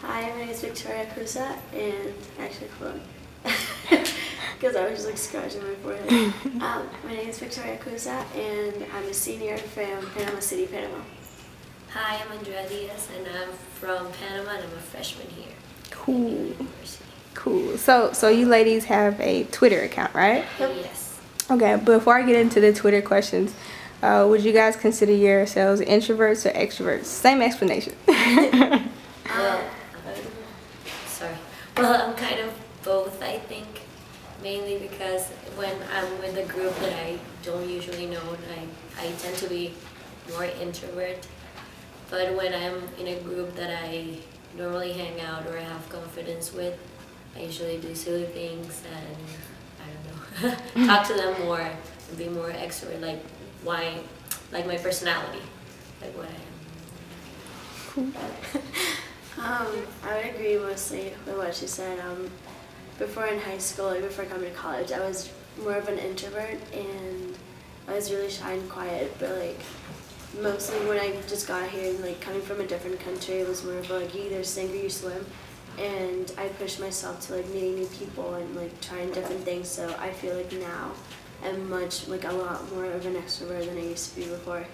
Hi, my name is Victoria Cusa, and actually, hold on. Because I was just like scratching my forehead. My name is Victoria Cusa, and I'm a senior from Panama City, Panama. Hi, I'm Andrea Diaz, and I'm from Panama, and I'm a freshman here. Cool. University. Cool. So you ladies have a Twitter account, right? Yes. Okay, before I get into the Twitter questions, would you guys consider yourselves introverts or extroverts? Same explanation. Well, sorry. Well, I'm kind of both, I think. Mainly because when I'm with a group that I don't usually know, I tend to be more introvert. But when I'm in a group that I normally hang out or have confidence with, I usually do silly things and, I don't know, talk to them more and be more extrovert, like my personality, like what I am. I would agree mostly with what she said. Before in high school, like before coming to college, I was more of an introvert, and I was really shy and quiet, but like mostly when I just got here and like coming from a different country, it was more of like you either sing or you swim, and I pushed myself to like meeting new people and like trying different things. So I feel like now I'm a lot more of an extrovert than I used to be before.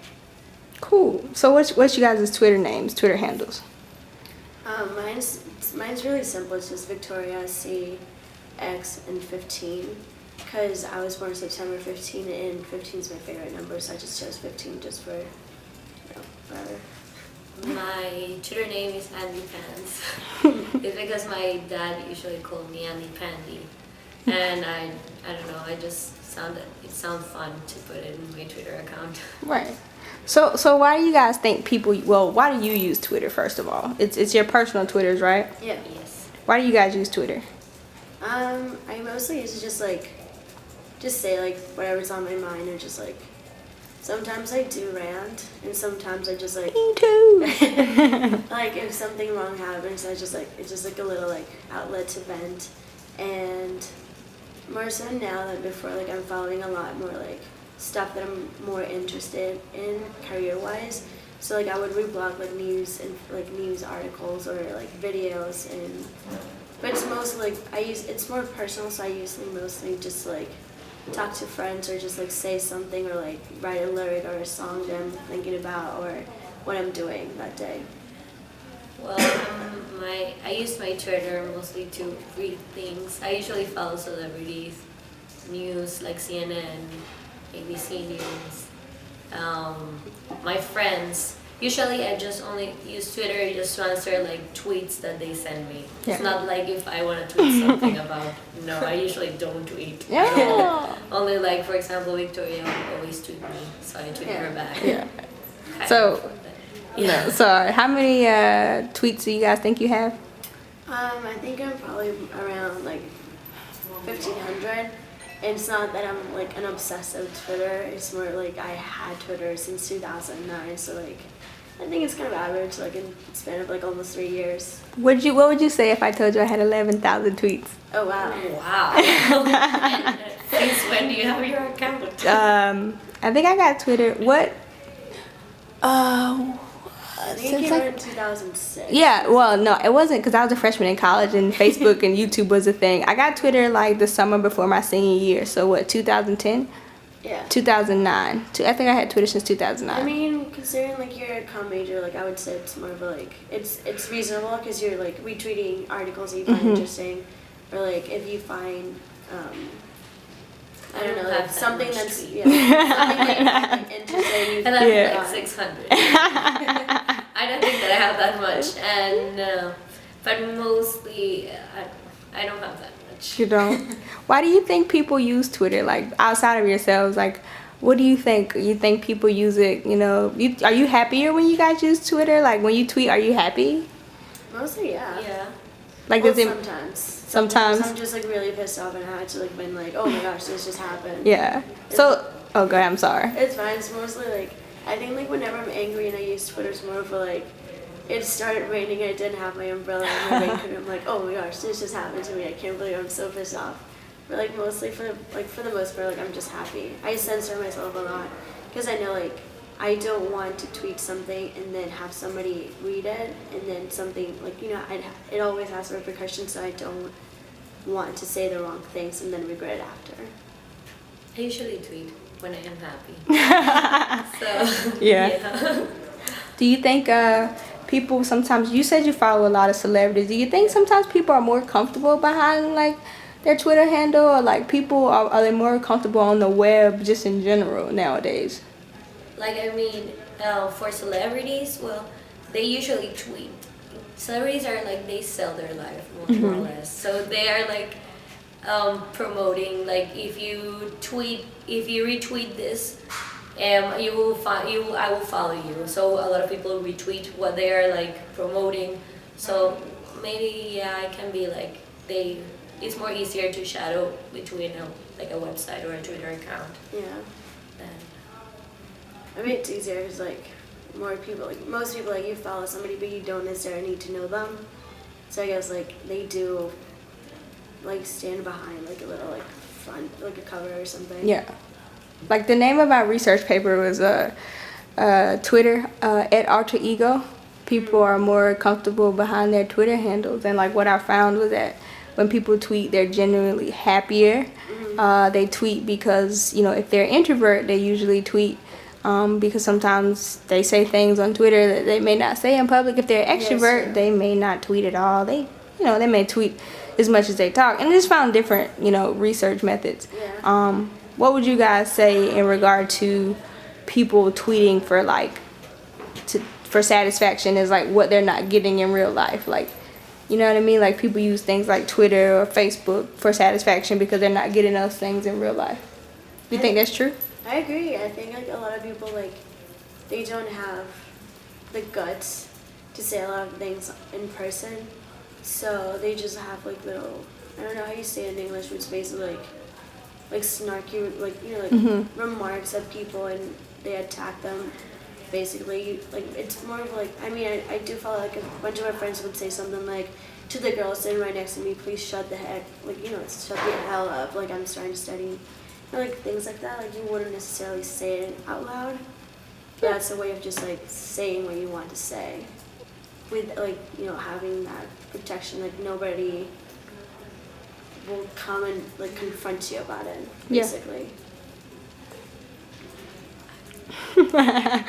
Cool. So what's you guys' Twitter names, Twitter handles? Mine's really simple. It's just Victoria C, X, and 15. Because I was born September 15, and 15 is my favorite number, so I just chose 15 just for, forever. My Twitter name is Andy Pants. It's because my dad usually called me Andy Pandy, and I don't know. It sounds fun to put it in my Twitter account. Right. So why do you guys think why do you use Twitter, first of all? It's your personal Twitters, right? Yeah. Yes. Why do you guys use Twitter? I mostly used to just say like whatever's on my mind, or just like sometimes I do rant, and sometimes I just like Me too. like if something wrong happens, it's just like a little like outlet to vent, and more so now than before, like I'm following a lot more like stuff that I'm more interested in career-wise. So like I would reblog like news and like news articles or like videos, but it's mostly like it's more personal, so I usually mostly just like talk to friends or just like say something or like write a lyric or a song that I'm thinking about or what I'm doing that day. Well, I use my Twitter mostly to read things. I usually follow celebrities, news like CNN, ABC News. My friends. Usually, I just only use Twitter just to answer like tweets that they send me. Yeah. It's not like if I want to tweet something about. No, I usually don't tweet. Yeah. Only like, for example, Victoria will always tweet me, so I tweet her back. Yeah. Kind So, of, but, no, sorry. How many tweets do you guys think you have? I think I'm probably around like 1,500. And it's not that I'm like an obsessive Twitter. It's more like I had Twitter since 2009, so like I think it's kind of average, like in a span of like almost 3 years. What would you say if I told you I had 11,000 tweets? Oh wow. Wow. And since when do you have your account? I think I got Twitter. What? I think it Since came out in 2006. Yeah, well, no, it wasn't because I was a freshman in college and Facebook and YouTube was a thing. I got Twitter like the summer before my senior year. So what, 2010? Yeah. 2009. I think I had Twitter since 2009. I mean, considering like you're a comm major, like I would say it's more of a like it's reasonable because you're like retweeting articles that you find interesting, or like if you find I don't know, like something that's something that you find interesting. And I have Yeah. like 600. I don't think that I have that much, and but mostly I don't have that much. You don't? Why do you think people use Twitter? Like outside of yourselves, like what do you think? You think people use it? Are you happier when you guys use Twitter? Like when you tweet, are you happy? Mostly, yeah. Yeah. Like Well, does it? sometimes. Sometimes. I'm just like really pissed off and I had to like been like, oh my gosh, this just happened. Yeah. So, oh, go ahead. I'm sorry. It's fine. It's mostly like I think like whenever I'm angry and I use Twitter, it's more for like it started raining and I didn't have my umbrella and my raincoat. I'm like, oh my gosh, this just happened to me. I can't believe I'm so pissed off. But like mostly for the most part, like I'm just happy. I censor myself a lot because I know like I don't want to tweet something and then have somebody read it and then something like, you know, it always has repercussions, so I don't want to say the wrong things and then regret it after. I usually tweet when I am happy. So Yeah. Do you think people sometimes, you said you follow a lot of celebrities, do you think sometimes people are more comfortable behind like their Twitter handle, or like people are they more comfortable on the web just in general nowadays? Like, I mean, for celebrities, well, they usually tweet. Celebrities are like, they sell their life, more or less. So they are like promoting, like, if you retweet this, I will follow you. So a lot of people retweet what they are like promoting. So maybe, yeah, it can be like it's more easier to shadow between like a website or a Twitter account. Yeah. I mean, it's easier because like more people, like most people, like you follow somebody, but you don't necessarily need to know them. So I guess like they do, like stand behind like a little like front, like a cover or something. Yeah. Like the name of my research paper was Twitter at alter ego. People are more comfortable behind their Twitter handles, and like what I found was that when people tweet, they're genuinely happier. They tweet because, you know, if they're introvert, they usually tweet because sometimes they say things on Twitter that they may not say in public. If they're extrovert, they may not tweet at all. They may tweet as much as they talk. And I just found different, you know, research methods. Yeah. What would you guys say in regard to people tweeting for like for satisfaction is like what they're not getting in real life? Like, you know what I mean? Like people use things like Twitter or Facebook for satisfaction because they're not getting those things in real life. Do you think that's true? I agree. I think like a lot of people like they don't have the guts to say a lot of things in person, so they just have like little, I don't know how you say it in English, but it's basically like snarky, like, you know, like remarks at people and they attack them. Basically, like it's more of like, I mean, I do follow like a bunch of my friends would say something like to the girl sitting right next to me, please shut the heck, like, you know, shut the hell up, like I'm starting to study. You know, like things like that, like you wouldn't necessarily say it out loud. But that's a way of just like saying what you want to say. With like, you know, having that protection, like nobody will come and like confront you about it, basically. Yeah,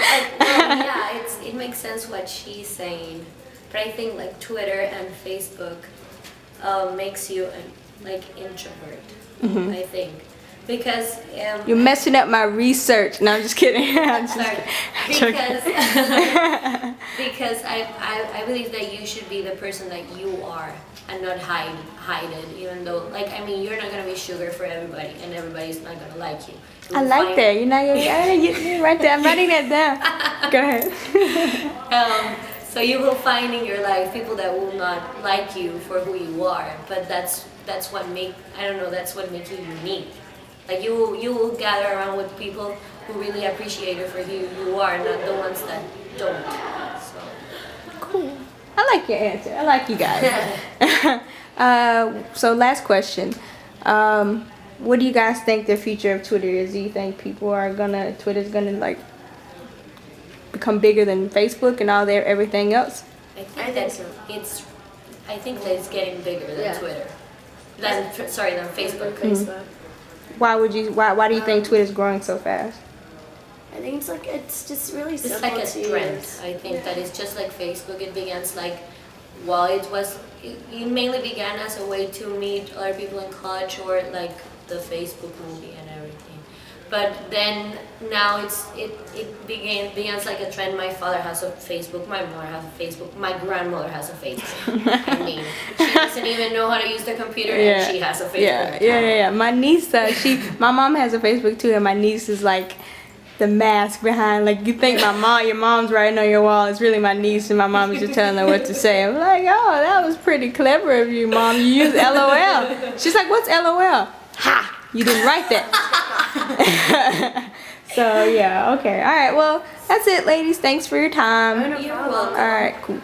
it makes sense what she's saying, but I think like Twitter and Facebook makes you like introvert. I think because you're messing up my research. No, I'm just kidding. I'm just sorry. Because I believe that you should be the person that you are and not hide it. Even though, like, I mean, you're not gonna be sugar for everybody, and everybody's not gonna like you. I like that. You're not gonna get right there. I'm writing that down. Go ahead. So you will find in your life people that will not like you for who you are, but that's what that's what makes you unique. Like you will gather around with people who really appreciate you for who you are, not the ones that don't. So cool. I like your answer. I like you guys. So last question. What do you guys think the future of Twitter is? Do you think Twitter's gonna like become bigger than Facebook and everything else? I think that it's getting bigger than Twitter. Than Facebook. Facebook. Why do you think Twitter's growing so fast? I think it's just really It's simple like a to trend. use. I think that it's just like Facebook. It began it mainly began as a way to meet other people in college or like the Facebook movie and everything. But then now it begins like a trend. My father has a Facebook, my mother has a Facebook, my grandmother has a Facebook. I mean, she doesn't even know how to use the computer and she has a Facebook account. Yeah. My niece, my mom has a Facebook too, and my niece is like the mask behind, like you think your mom's writing on your wall. It's really my niece, and my mom is just telling her what to say. I'm like, oh, that was pretty clever of you, Mom. You use LOL. She's like, what's LOL? Ha! You didn't write that. So yeah, okay, all right. Well, that's it, ladies. Thanks for your time. No problem. You're welcome. All right, cool.